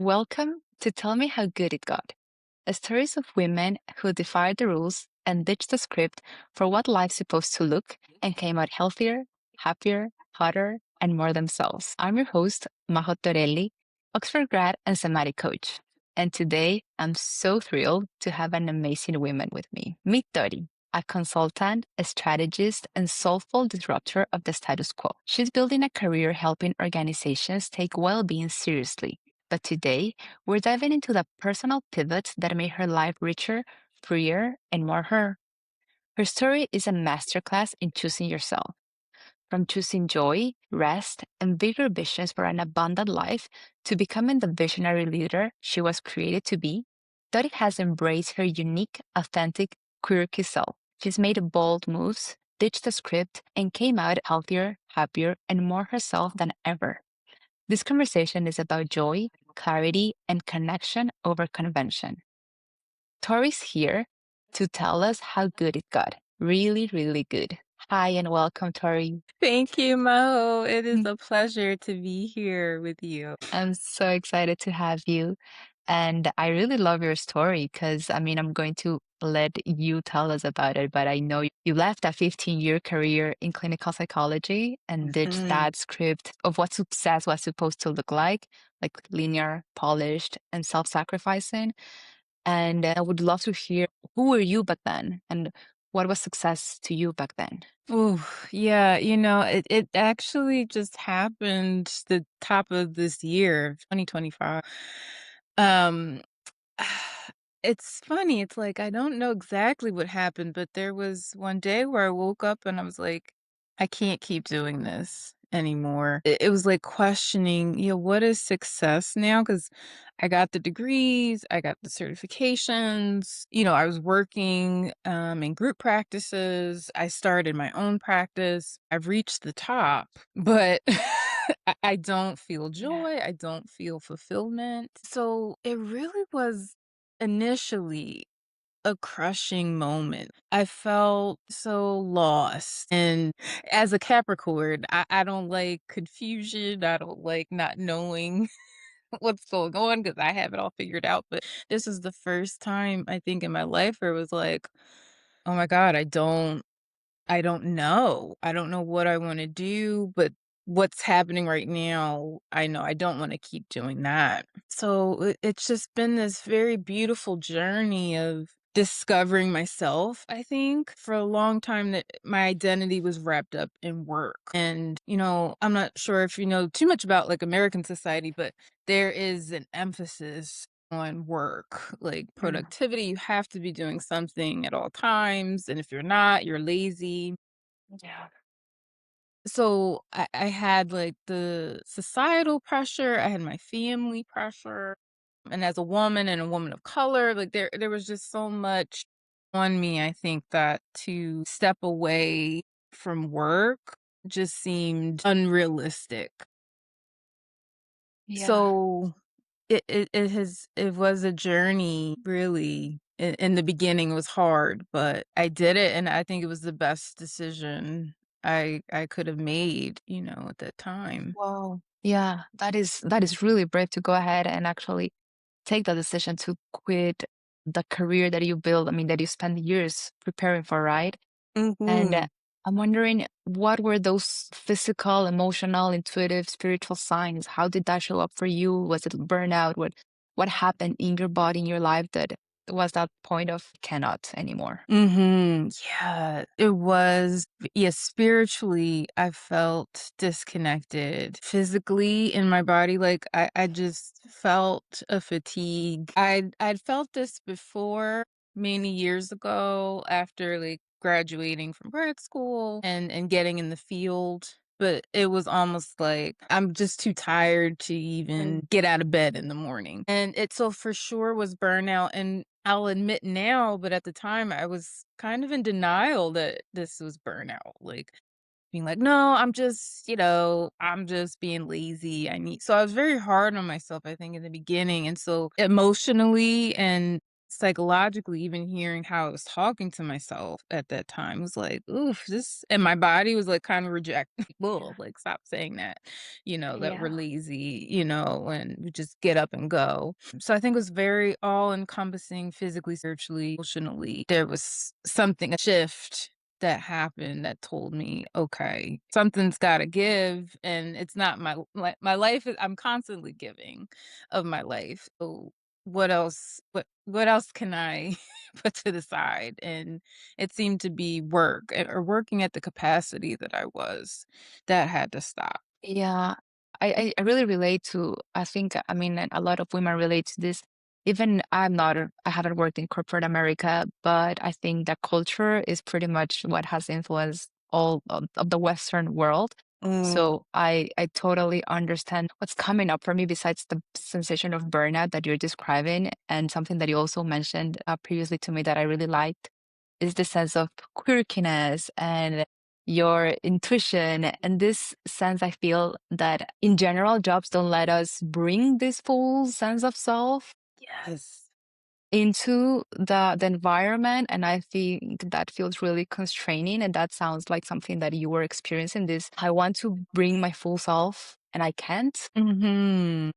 Welcome to Tell Me How Good It Got, a stories of women who defied the rules and ditched the script for what life's supposed to look and came out healthier, happier, hotter, and more themselves. I'm your host, Majo Torelli, Oxford grad and somatic coach. And today, I'm so thrilled to have an amazing woman with me. Meet Tori, a consultant, a strategist, and soulful disruptor of the status quo. She's building a career helping organizations take well being seriously, but today, we're diving into the personal pivots that made her life richer, freer, and more her. Her story is a masterclass in choosing yourself. From choosing joy, rest, and bigger visions for an abundant life to becoming the visionary leader she was created to be, Dottie has embraced her unique, authentic, quirky self. She's made bold moves, ditched the script, and came out healthier, happier, and more herself than ever. This conversation is about joy, clarity, and connection over convention. Tori's here to tell us how good it got. Really, really good. Hi, and welcome, Tori. Thank you, Mo. It is Mm. a pleasure to be here with you. I'm so excited to have you. And I really love your story because I'm going to let you tell us about it. But I know you left a 15-year career in clinical psychology and ditched Mhm. that script of what success was supposed to look like linear, polished, and self sacrificing. And I would love to hear who were you back then and what was success to you back then? Ooh, yeah, it actually just happened the top of this year, 2025. Um, it's funny, it's like I don't know exactly what happened, but there was one day where I woke up and I was like, I can't keep doing this anymore. It was like questioning, what is success now? Because I got the degrees, I got the certifications, I was working in group practices, I started my own practice. I've reached the top, but I don't feel Yeah. joy, I don't feel fulfillment. So it really was initially a crushing moment. I felt so lost. And as a Capricorn, I don't like confusion. I don't like not knowing what's going on because I have it all figured out. But this is the first time I think in my life where it was like, oh my God, I don't know. I don't know what I wanna do, but what's happening right now, I know I don't wanna keep doing that. So it's just been this very beautiful journey of discovering myself, I think. For a long time that my identity was wrapped up in work. And, I'm not sure if you know too much about, like, American society, but there is an emphasis on work, like Mm. productivity. You have to be doing something at all times. And if you're not, you're lazy. Yeah. So I had like the societal pressure, I had my family pressure. And as a woman and a woman of color, like there was just so much on me, I think, that to step away from work just seemed unrealistic. Yeah. So it was a journey, really. In the beginning, it was hard, but I did it, and I think it was the best decision I could have made, at that time. Wow. Yeah, that is really brave to go ahead and actually take the decision to quit the career that you built, that you spent years preparing for, right? And Mhm. I'm wondering, what were those physical, emotional, intuitive, spiritual signs? How did that show up for you? Was it burnout? What happened in your body, in your life that was that point of cannot anymore? Mhm. Yeah, it was yeah, spiritually, I felt disconnected. Physically in my body, like, I just felt a fatigue. I'd felt this before many years ago after, like, graduating from grad school and getting in the field, but it was almost like I'm just too tired to Mm. even get out of bed in the morning. And it so for sure was burnout, and I'll admit now, but at the time I was kind of in denial that this was burnout, like being like, "No, I'm just being lazy. I need." So I was very hard on myself, I think, in the beginning. And so emotionally and psychologically, even hearing how I was talking to myself at that time was like, "Oof, this," and my body was, like, kinda reject "Bull, Yeah. like, stop saying that," that we're Yeah. lazy, and we just get up and go. So I think it was very all-encompassing physically, spiritually, emotionally. There was something, a shift that happened that told me, "Okay, something's gotta give," and it's not my life is I'm constantly giving of my life. So what else can I put to the side? And it seemed to be work, or working at the capacity that I was. That had to stop. Yeah, I really relate to. I think, I mean, a lot of women relate to this. Even I'm not, I haven't worked in corporate America, but I think that culture is pretty much what has influenced all of the Western world. Mm. So I totally understand what's coming up for me besides the sensation of burnout that you're describing, and something that you also mentioned previously to me that I really liked is the sense of quirkiness and your intuition. And this sense, I feel that in general, jobs don't let us bring this full sense of self Yes. into the environment. And I think that feels really constraining. And that sounds like something that you were experiencing this. I want to bring my full self and I can't. Mhm.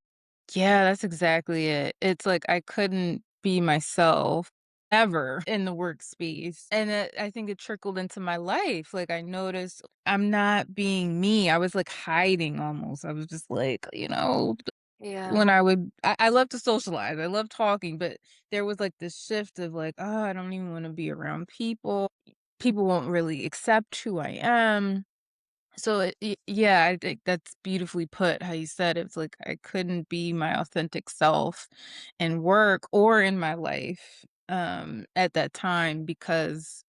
Yeah, that's exactly it. It's like I couldn't be myself ever in the workspace. And I think it trickled into my life. Like I noticed I'm not being me. I was like hiding almost. I was just like, Yeah. when I love to socialize. I love talking, but there was like this shift of like, oh, I don't even want to be around people. People won't really accept who I am. So, yeah, I think that's beautifully put, how you said it's like I couldn't be my authentic self in work or in my life, at that time because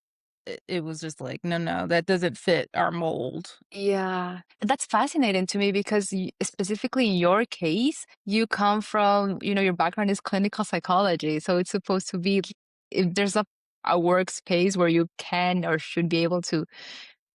it was just like, "No, no, that doesn't fit our mold." Yeah, that's fascinating to me because specifically in your case, you come from, your background is clinical psychology. So it's supposed to be, if there's a workspace where you can or should be able to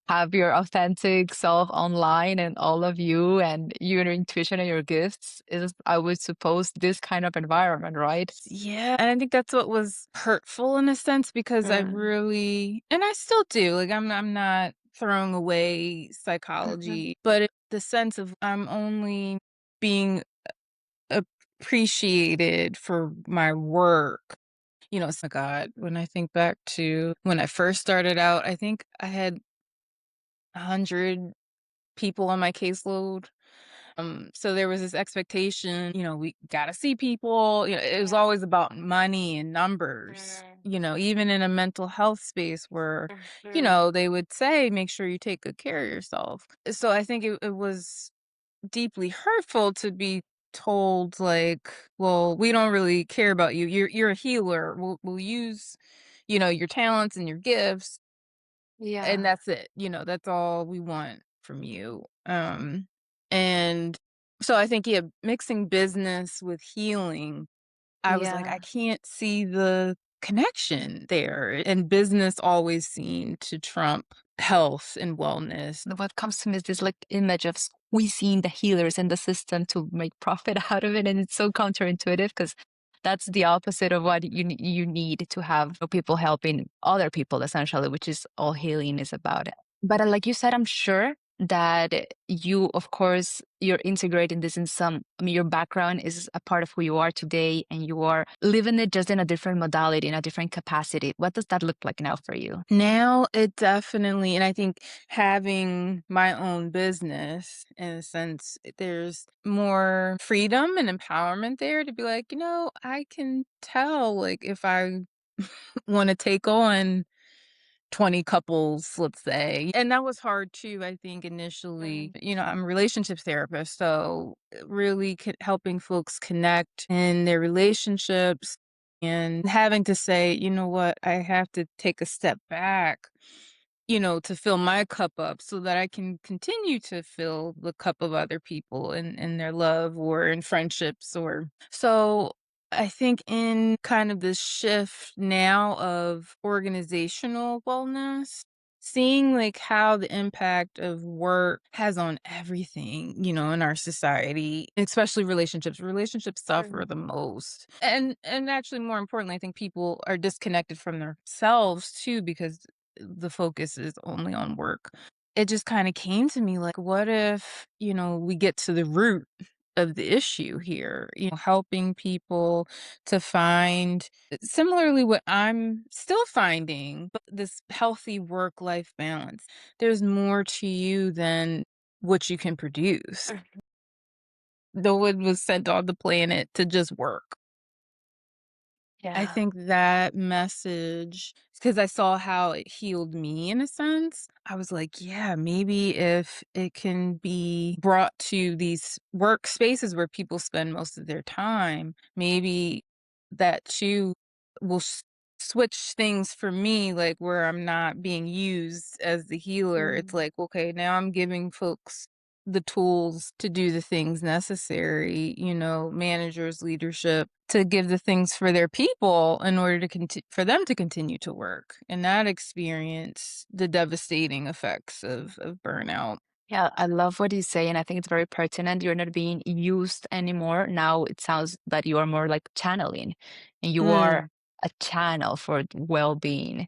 have your authentic self online and all of you and your intuition and your gifts is, I would suppose, this kind of environment, right? Yeah, and I think that's what was hurtful in a sense because I Mm. really, and I still do, like, I'm not throwing away Mhm. psychology, but the sense of I'm only being appreciated for my work. It's like, God, when I think back to when I first started out, I think I had 100 people on my caseload. So there was this expectation, we gotta see people. It was Yeah. always about money and numbers, Mm, even in a mental health space where, mhm. they would say, make sure you take good care of yourself. So I think it was deeply hurtful to be told like, "Well, we don't really care about you. You're a healer. We'll use, your talents and your gifts, and Yeah. that's it. That's all we want from you." And so I think, yeah, mixing business with healing, I was like, I Yeah. can't see the connection there. And business always seemed to trump health and wellness. What comes to me is this like image of squeezing the healers in the system to make profit out of it, and it's so counterintuitive because that's the opposite of what you need to have people helping other people essentially, which is all healing is about. But like you said, I'm sure that you, of course, you're integrating this in some, I mean, your background is a part of who you are today, and you are living it just in a different modality, in a different capacity. What does that look like now for you? Now it definitely, and I think having my own business, in a sense, there's more freedom and empowerment there to be like, I can tell, like, if I want to take on 20 couples, let's say. And that was hard too, I think, initially. Mm. I'm a relationship therapist, so really helping folks connect in their relationships and having to say, you know what, I have to take a step back, to fill my cup up so that I can continue to fill the cup of other people in their love or in friendships or so. I think in kind of this shift now of organizational wellness, seeing, like, how the impact of work has on everything, in our society, especially relationships. Relationships suffer Mm. the most. And actually, more importantly, I think people are disconnected from themselves too because the focus is only on work. It just kinda came to me like, what if, we get to the root of the issue here, helping people to find similarly what I'm still finding, but this healthy work-life balance. There's more to you than what you can produce. No one was sent on the planet to just work. I Yeah. think that message, because I saw how it healed me in a sense, I was like, yeah, maybe if it can be brought to these workspaces where people spend most of their time, maybe that too will switch things for me, like where I'm not being used as the healer. It's Mm. like, okay, now I'm giving folks the tools to do the things necessary, managers, leadership, to give the things for their people in order to for them to continue to work and not experience the devastating effects of burnout. Yeah, I love what you say, and I think it's very pertinent. You're not being used anymore. Now it sounds that you are more like channeling, and you are Mm. a channel for well-being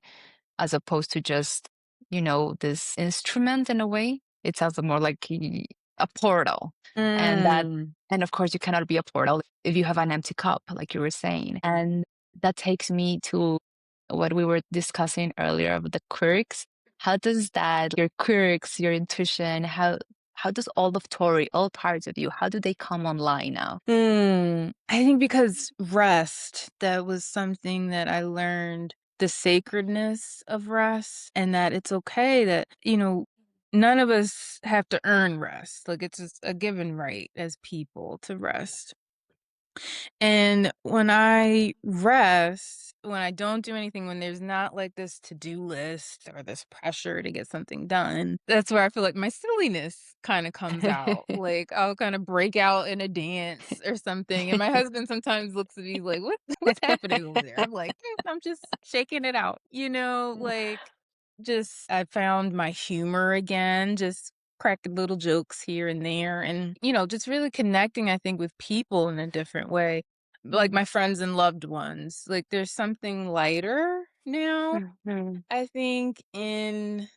as opposed to just, this instrument in a way. It sounds more like a portal. And that, Mm. and of course, you cannot be a portal if you have an empty cup, like you were saying. And that takes me to what we were discussing earlier of the quirks. How does that, your quirks, your intuition, how does all of Tori, all parts of you, how do they come online now? I think because rest, that was something that I learned, the sacredness of rest, and that it's okay that, none of us have to earn rest. Like it's just a given right as people to rest. And when I rest, when I don't do anything, when there's not like this to-do list or this pressure to get something done, that's where I feel like my silliness kind of comes out. Like I'll kind of break out in a dance or something. And my husband sometimes looks at me like, what's happening over there? I'm like, I'm just shaking it out, like just I found my humor again, just cracking little jokes here and there and just really connecting I think with people in a different way, like Mm, my friends and loved ones. Like there's something lighter now, mhm. I think, in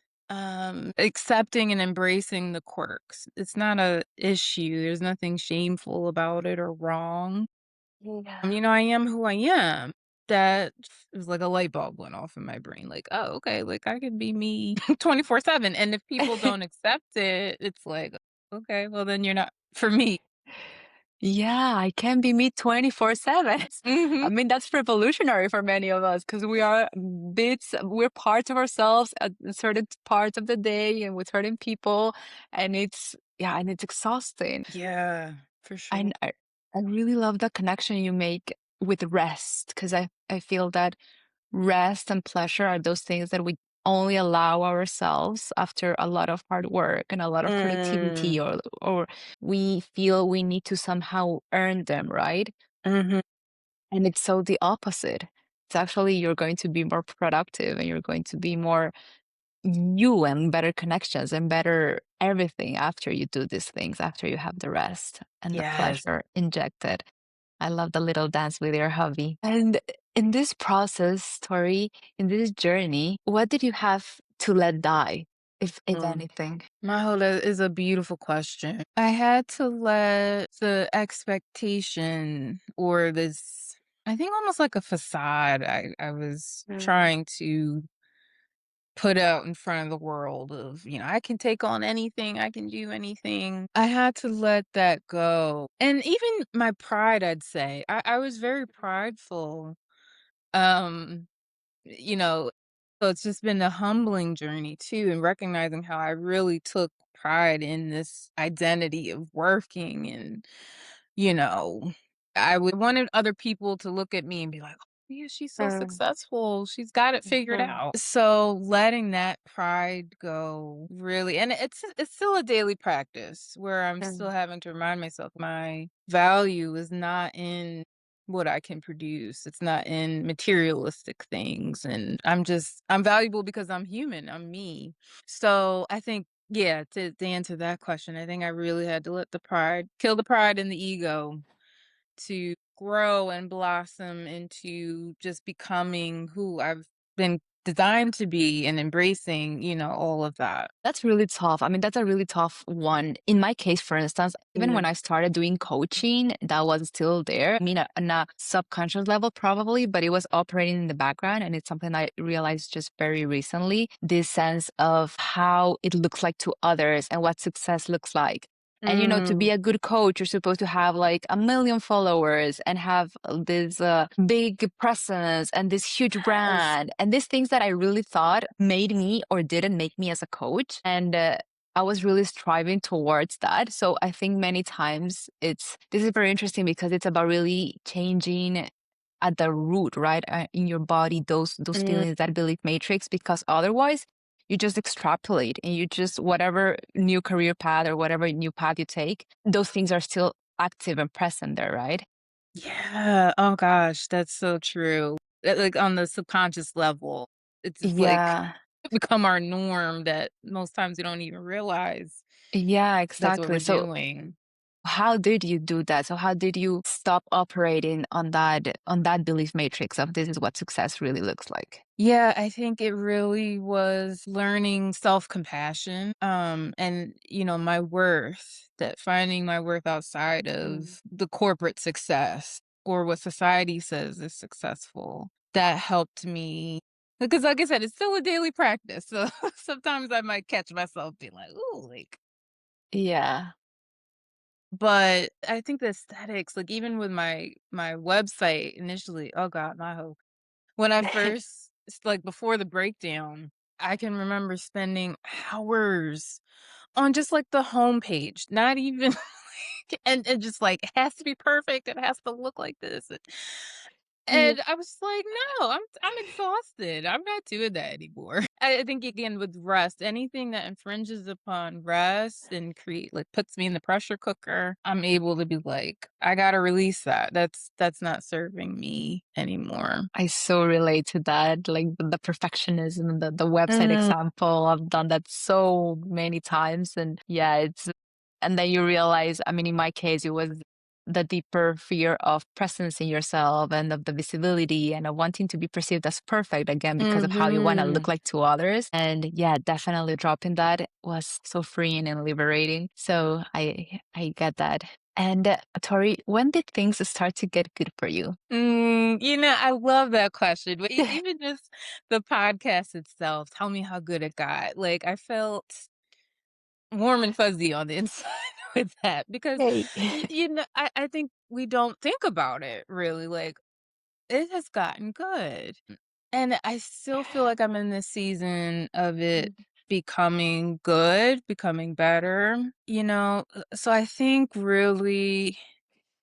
accepting and embracing the quirks. It's not a issue. There's nothing shameful about it or wrong. Yeah. I am who I am. That was like a light bulb went off in my brain. Like, oh, okay, like I could be me 24/7. And if people don't accept it, it's like, okay, well then you're not for me. Yeah, I can be me 24/7. Hmm. I mean, that's revolutionary for many of us because we're parts of ourselves at certain parts of the day and with certain people. And yeah, and it's exhausting. Yeah, for sure. And I really love the connection you make with rest because I feel that rest and pleasure are those things that we only allow ourselves after a lot of hard work and a lot of productivity, Mm, or we feel we need to somehow earn them, right? mhm. And it's so the opposite. It's actually you're going to be more productive and you're going to be more you and better connections and better everything after you do these things, after you have the rest and the Yes. pleasure injected. I love the little dance with your hubby. And in this process, Tori, in this journey, what did you have to let die, if Mm. anything? That is a beautiful question. I had to let the expectation or this, I think almost like a facade I was Mm, trying to put out in front of the world of, I can take on anything, I can do anything. I had to let that go. And even my pride, I'd say. I was very prideful. Um, you know, so it's just been a humbling journey too, and recognizing how I really took pride in this identity of working and, you know, I would wanted other people to look at me and be like, "Oh, yeah, she's so mm, successful. She's got it figured mm, out." So letting that pride go really, and it's still a daily practice where I'm still mm, having to remind myself my value is not in what I can produce. It's not in materialistic things, and I'm valuable because I'm human, I'm me. So, I think yeah, to answer that question, I think I really had to let the pride kill the pride and the ego to grow and blossom into just becoming who I've been designed to be and embracing, all of that. That's really tough. I mean, that's a really tough one. In my case, for instance, even Yeah. when I started doing coaching, that was still there. I mean, on a subconscious level, probably, but it was operating in the background. And it's something I realized just very recently, this sense of how it looks like to others and what success looks like. And, to be Mm, a good coach, you're supposed to have like 1 million followers and have this big presence and this huge yes. brand and these things that I really thought made me or didn't make me as a coach. And I was really striving towards that. So I think many times this is very interesting because it's about really changing at the root, right? In your body, those Mm, feelings, that belief matrix, because otherwise you just extrapolate and you just whatever new career path or whatever new path you take, those things are still active and present there, right? yeah. Oh gosh, that's so true. Like on the subconscious level, it's just like Yeah. become our norm that most times we don't even realize Yeah, that's what exactly. we're So doing. how did you do that? So how did you stop operating on that belief matrix of this is what success really looks like? Yeah, I think it really was learning self-compassion, and, my worth, that finding my worth outside Mm. of the corporate success or what society says is successful. That helped me because like I said, it's still a daily practice, so sometimes I might catch myself being like, "Ooh," like Yeah. but I think the aesthetics, like, even with my website initially, oh god, my hope. When I first like, before the breakdown, I can remember spending hours on just, like, the homepage, not even like and just, like, it has to be perfect, it has to look like this, Yeah. and I was like, "No, I'm exhausted, I'm not doing that anymore." I think, again, with rest, anything that infringes upon rest and puts me in the pressure cooker, I'm able to be like, "I gotta release that, that's not serving me anymore." I so relate to that, like the perfectionism, the website Mhm. example. I've done that so many times. And yeah, and then you realize, I mean, in my case, it was the deeper fear of presence in yourself and of the visibility and of wanting to be perceived as perfect again because of how you want to look Mhm. like to others. And yeah, definitely dropping that was so freeing and liberating. So I get that. And Tori, when did things start to get good for you? I love that question, but even just the podcast itself, tell me how good it got. Like, I felt warm and fuzzy on the inside with that because, Hey. I think we don't think about it really. Like, it has gotten good. And I still feel like I'm in this season of it becoming good, becoming better, So I think really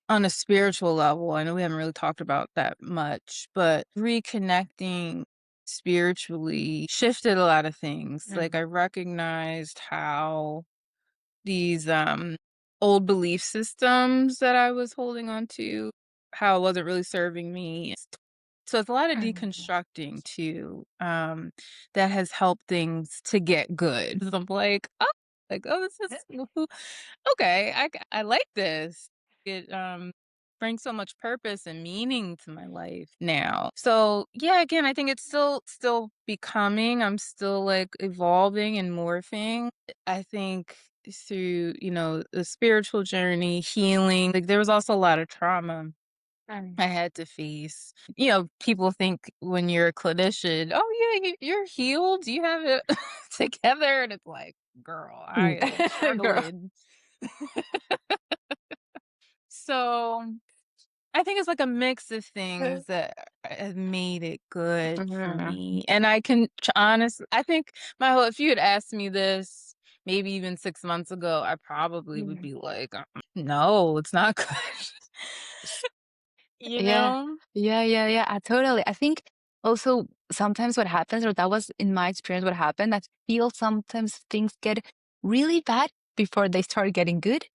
on a spiritual level, I know we haven't really talked about that much, but reconnecting spiritually shifted a lot of things. Like, I recognized how these, old belief systems that I was holding on to, how it wasn't really serving me. So it's a lot of deconstructing too, that has helped things to get good. 'Cause I'm like, "Oh, this is okay, I like this." It, brings so much purpose and meaning to my life now. So, yeah, again, I think it's still becoming, I'm still, like, evolving and morphing. I think through, the spiritual journey, healing, like, there was also a lot of trauma I had to face. People think when you're a clinician, "Oh, yeah, you're healed, you have it together," and it's like, "Girl, I am Girl. struggling." So, I think it's like a mix of things that have made it good for Mhm. me, and I can I think if you had asked me this maybe even 6 months ago, I probably would Mhm. be like, "No, it's not good." You Yeah. know? Yeah. Totally. I think also sometimes what happens, or that was in my experience what happened, I feel sometimes things get really bad before they start getting good.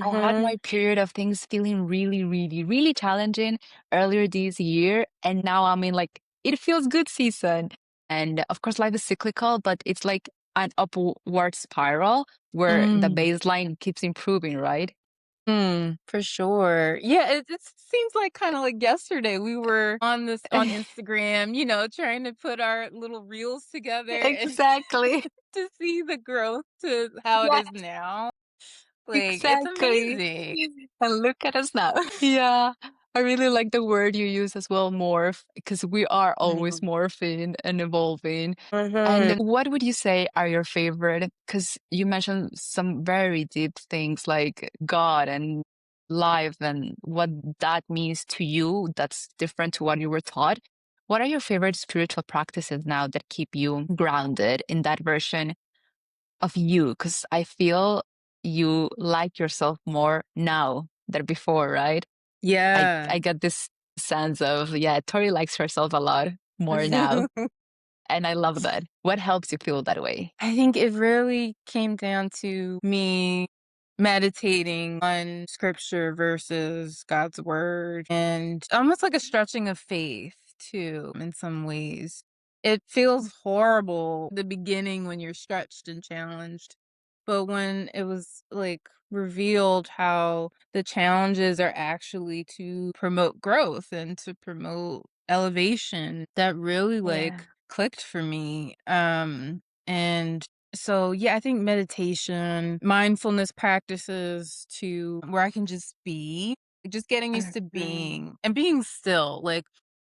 I had Mhm. my period of things feeling really, really, really challenging earlier this year, and now I'm in like it feels good season. And of course, life is cyclical, but it's like an upward spiral where the Mm. baseline keeps improving, right? Mm, for sure. Yeah, it seems like kinda like yesterday, we were on Instagram, trying to put our little reels together and Exactly. to see the growth to how it is Yes, now. Like, it's exactly. amazing. And look at us now. Yeah. I really like the word you use as well, morph, because we are always Mhm. morphing and evolving. And Mhm. what would you say are your favorite? Because you mentioned some very deep things like God and life and what that means to you that's different to what you were taught. What are your favorite spiritual practices now that keep you grounded in that version of you? Because I feel you like yourself more now than before, right? Yeah. I get this sense of, yeah, Tori likes herself a lot more now. And I love that. What helps you feel that way? I think it really came down to me meditating on scripture versus God's word and almost like a stretching of faith too, in some ways. It feels horrible the beginning when you're stretched and challenged. But when it was like revealed how the challenges are actually to promote growth and to promote elevation, that really Yeah. like clicked for me. And so yeah, I think meditation, mindfulness practices to where I can just be, just getting used to Mhm. being and being still. Like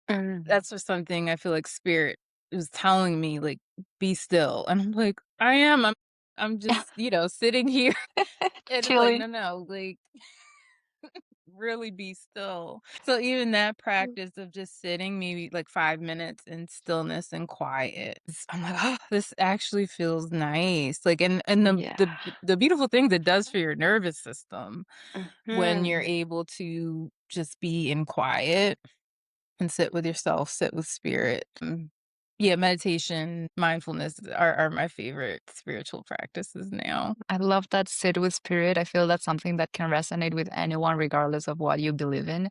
Mhm. that's just something I feel like spirit was telling me, like, be still. And I'm like, I am. I'm just, sitting here. And it's like, Chilling. no, no, like really be still. So even that practice of just sitting maybe like 5 minutes in stillness and quiet, I'm like, oh, this actually feels nice. Like, and Yeah. the beautiful things it does for your nervous system when you're Mhm. able to just be in quiet and sit with yourself, sit with spirit. Yeah, meditation, mindfulness are my favorite spiritual practices now. I love that sit with spirit. I feel that's something that can resonate with anyone, regardless of what you believe in.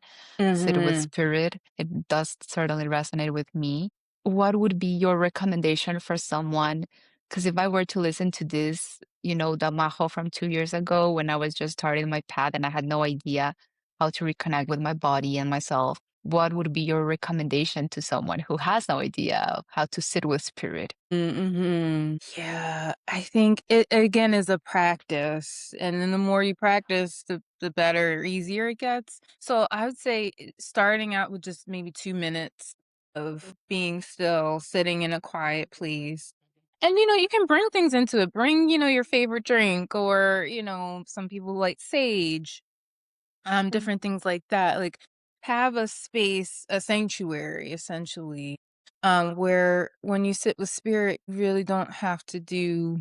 Sit with Mhm. spirit. It does certainly resonate with me. What would be your recommendation for someone? Because if I were to listen to this, the Majo from 2 years ago when I was just starting my path and I had no idea how to reconnect with my body and myself, what would be your recommendation to someone who has no idea of how to sit with spirit? Mhm. Yeah, I think it again is a practice, and then the more you practice, the better, easier it gets. So I would say starting out with just maybe 2 minutes of being still, sitting in a quiet place. And you can bring things into it. Bring, your favorite drink or, some people like sage, different things like that. Like have a space, a sanctuary essentially, where when you sit with spirit, you really don't have to do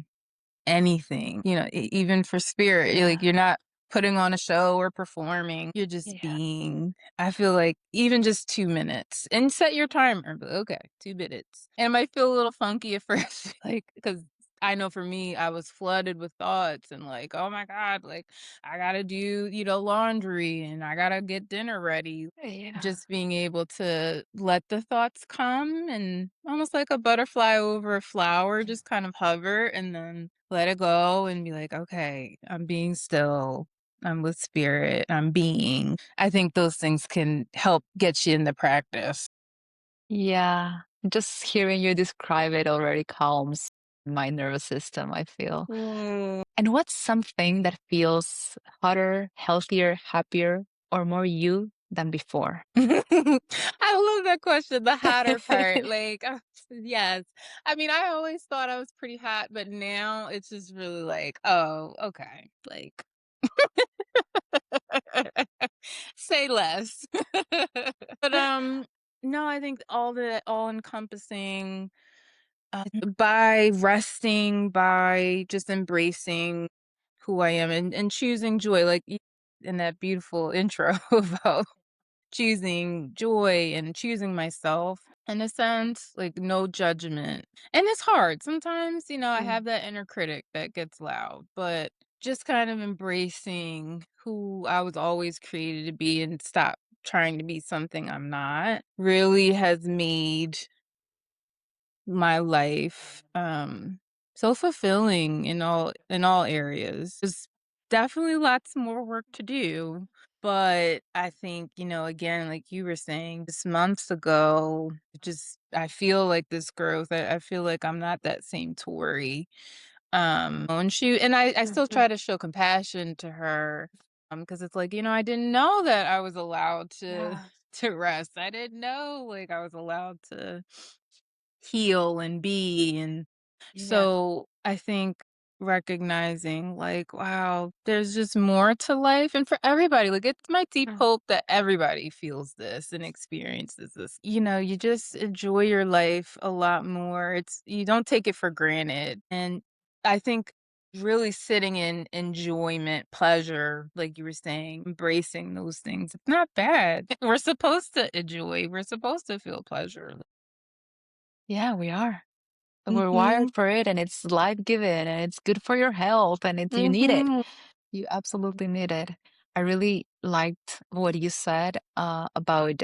anything, even for spirit, Yeah. you're not putting on a show or performing, you're just Yeah. being. I feel like even just 2 minutes and set your timer, but okay, 2 minutes. And it might feel a little funky at first, like, because I know for me, I was flooded with thoughts and like, "Oh my god, like, I gotta do, laundry and I gotta get dinner ready." Yeah. Just being able to let the thoughts come and almost like a butterfly over a flower, just kind of hover and then let it go and be like, "Okay, I'm being still. I'm with spirit. I'm being." I think those things can help get you in the practice. Yeah, just hearing you describe it already calms my nervous system, I feel. Mm. And what's something that feels hotter, healthier, happier, or more you than before? I love that question, the hotter part, like, yes. I mean, I always thought I was pretty hot, but now it's just really like, "Oh, okay." Like, say less. But, no, I think all-encompassing, by resting, by just embracing who I am and choosing joy, like, in that beautiful intro about choosing joy and choosing myself in a sense, like no judgment. And it's hard. Sometimes, I have Mm. that inner critic that gets loud, but just kind of embracing who I was always created to be and stop trying to be something I'm not really has made my life, so fulfilling in all areas. There's definitely lots more work to do, but I think, again, like you were saying, just months ago, just I feel like this growth. I feel like I'm not that same Tori. And I still try to show compassion to her, because it's like, I didn't know that I was allowed to to rest. I didn't know like I was allowed to heal and be. And so I think recognizing like, wow, there's just more to life. And for everybody, like it's my deep hope that everybody feels this and experiences this. You just enjoy your life a lot more. You don't take it for granted. And I think really sitting in enjoyment, pleasure, like you were saying, embracing those things, it's not bad. We're supposed to enjoy, we're supposed to feel pleasure. Yeah, we are. We're wired Mhm. for it and it's life-giving and it's good for your health and you need it. Mhm. You absolutely need it. I really liked what you said about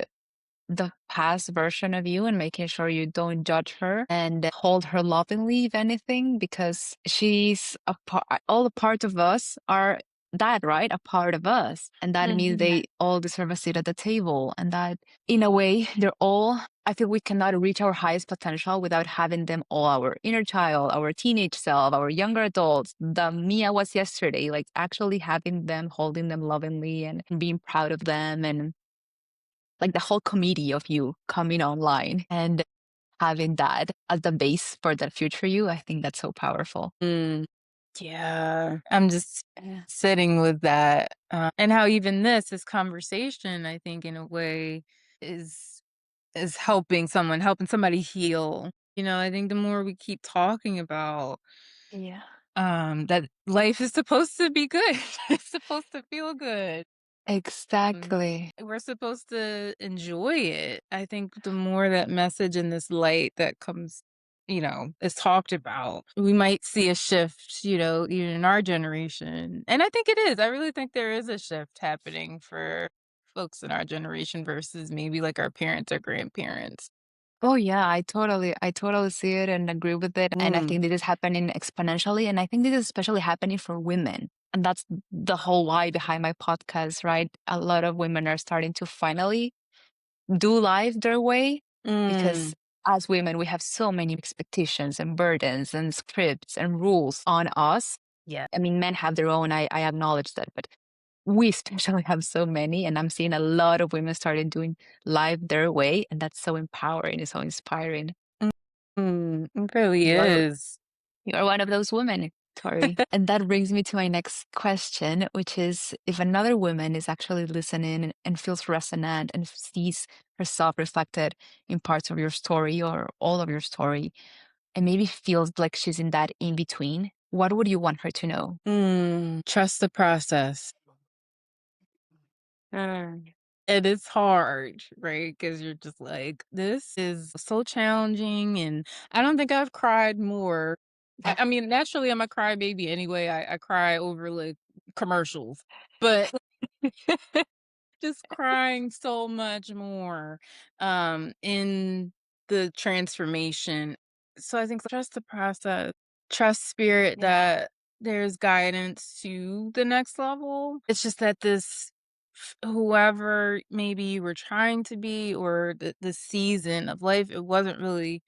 the past version of you and making sure you don't judge her and hold her lovingly, if anything, because she's a part, all a part of us are that, right? A part of us. And that means Mhm. they all deserve a seat at the table. And that, in a way, they're all, I feel we cannot reach our highest potential without having them all our inner child, our teenage self, our younger adults, the me I was yesterday, like actually having them, holding them lovingly and being proud of them and like the whole committee of you coming online and having that as the base for the future you, I think that's so powerful. Mm. Yeah. I'm just sitting with that, and how even this conversation, I think, in a way, is helping somebody heal. I think the more we keep talking about, Yeah. that life is supposed to be good, it's supposed to feel good. Mm. Exactly. We're supposed to enjoy it. I think the more that message and this light that comes, is talked about, we might see a shift, even in our generation. And I think it is. I really think there is a shift happening for folks in our generation versus maybe like our parents or grandparents. Oh yeah, I totally see it and agree with it. And I Mm. think this is happening exponentially. And I think this is especially happening for women. And that's the whole why behind my podcast, right? A lot of women are starting to finally do life their way because Mm. as women, we have so many expectations and burdens and scripts and rules on us. Yeah. I mean, men have their own, I acknowledge that, but we especially have so many. And I'm seeing a lot of women starting doing life their way. And that's so empowering and so inspiring. Mm. It really You are is. you are one of those women, Tori. And that brings me to my next question, which is if another woman is actually listening and feels resonant and sees herself reflected in parts of your story or all of your story, and maybe feels like she's in that in between, what would you want her to know? Trust the process. Mm. It is hard, right? Because you're just like, "This is so challenging," and I don't think I've cried more. I mean, naturally, I'm a crybaby anyway. I cry over, like, commercials, but just crying so much more, in the transformation. So I think trust the process, trust spirit Yeah. that there's guidance to the next level. It's just that whoever maybe you were trying to be or the season of life, it wasn't really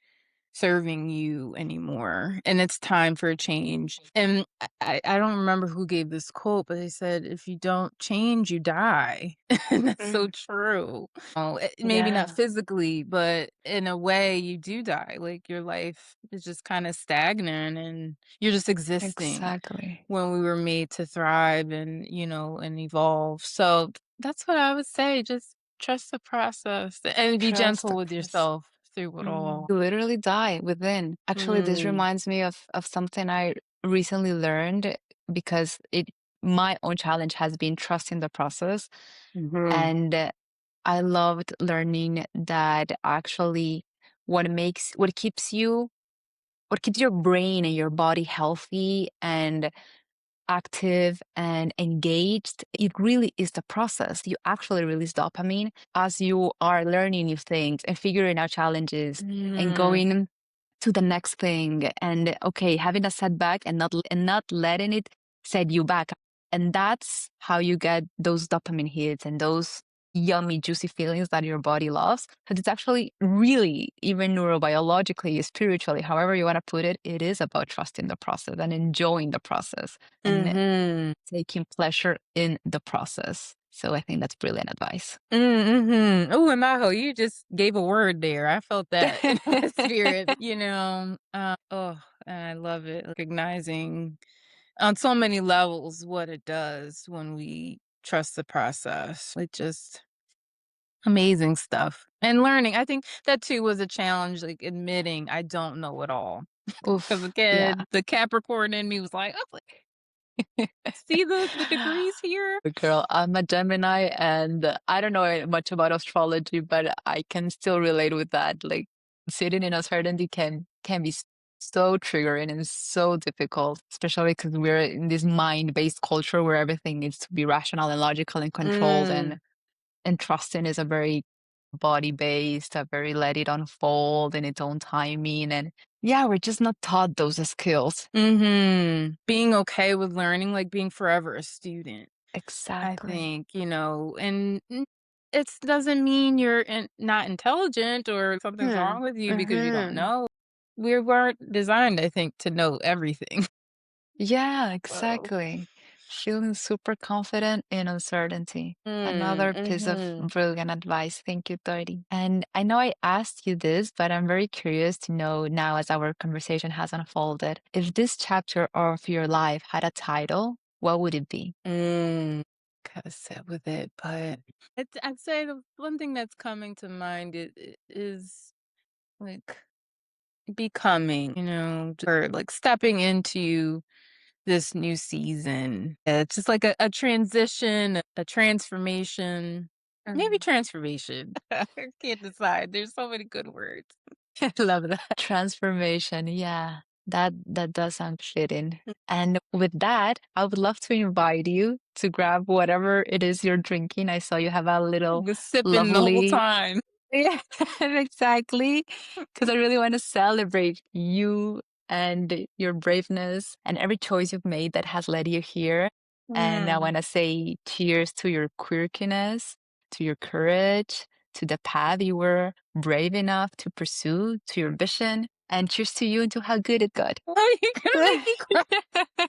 serving you anymore, and it's time for a change. And I don't remember who gave this quote, but they said, "If you don't change, you die." And that's so Mm. true. Oh, maybe not Yeah, physically, but in a way you do die. Like your life is just kind of stagnant and you're just existing exactly. when we were made to thrive and, and evolve. So that's what I would say. Just trust the process and be Trust gentle the with process. yourself through it all. You literally die within. Actually, this Mm. reminds me of something I recently learned because it my own challenge has been trusting the process. Mhm. And I loved learning that actually what keeps your brain and your body healthy and active and engaged, it really is the process. You actually release dopamine as you are learning new things and figuring out challenges and Mm. going to the next thing. And okay, having a setback and not letting it set you back. And that's how you get those dopamine hits and those yummy, juicy feelings that your body loves. Because it's actually really, even neurobiologically, spiritually, however you want to put it, it is about trusting the process and enjoying the process and Mhm. taking pleasure in the process. So I think that's brilliant advice. Mhm. Ooh, and Maho, you just gave a word there. I felt that in my spirit, you know? Oh, and I love it, recognizing on so many levels what it does when we trust the process. It just amazing stuff. And learning, I think that too was a challenge, like admitting I don't know it all. Because Oof. Yeah. again, the Capricorn in me was like, "Oh, see the degrees here?" Girl, I'm a Gemini and I don't know much about astrology, but I can still relate with that. Like sitting in uncertainty can be so triggering and so difficult, especially because we're in this mind-based culture where everything needs to be rational and logical and controlled Mm. and trusting is a very body-based, a very let it unfold in its own timing. And yeah, we're just not taught those skills. Mhm. Being okay with learning, like being forever a student, I Exactly. think, and it doesn't mean you're not intelligent or something's Hmm. wrong with you because you don't Hmm. know. We weren't designed, I think, to know everything. Yeah, So, exactly. Feeling super confident in uncertainty. mm, Another piece of mhm. brilliant advice. Thank you, Tori. And I know I asked you this, but I'm very curious to know now as our conversation has unfolded, if this chapter of your life had a title, what would it be? Mm. Gotta sit with it, but I'd say the one thing that's coming to mind is like becoming, or like stepping into this new season. It's just like a transition, a transformation, maybe Mm. transformation. I can't decide. There's so many good words. I love that. Transformation. Yeah, that does sound fitting. And with that, I would love to invite you to grab whatever it is you're drinking. I saw you have a little Was sipping the whole lovely. time. Yeah, exactly. Because I really want to celebrate you and your braveness and every choice you've made that has led you here. And I Mm. want to say cheers to your quirkiness, to your courage, to the path you were brave enough to pursue, to your vision, and cheers to you and to how good it got. Oh, you're gonna make me cry.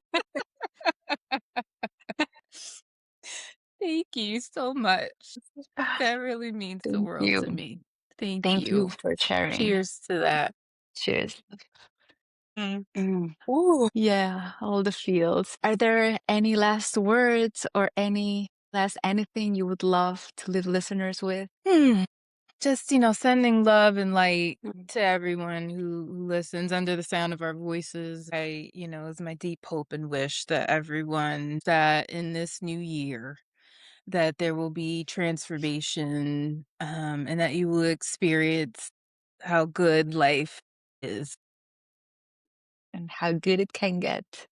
Thank you so much. That really means the Thank world to you. me. Thank Thank you you. for sharing. Cheers to that. Cheers. Mm. Mm. Ooh. Yeah, all the feels. Are there any last words or any last anything you would love to leave listeners with? Hmm. Just, sending love and light Mm. to everyone who listens under the sound of our voices. Is my deep hope and wish that everyone that in this new year that there will be transformation, and that you will experience how good life is. And how good it can get.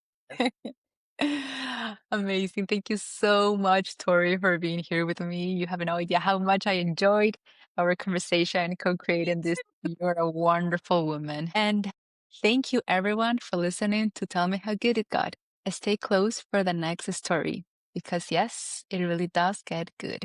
Amazing. Thank you so much, Tori, for being here with me. You have no idea how much I enjoyed our conversation, Me co-creating this. too. You're a wonderful woman. And thank you, everyone, for listening to Tell Me How Good It Got. Stay close for the next story because, yes, it really does get good.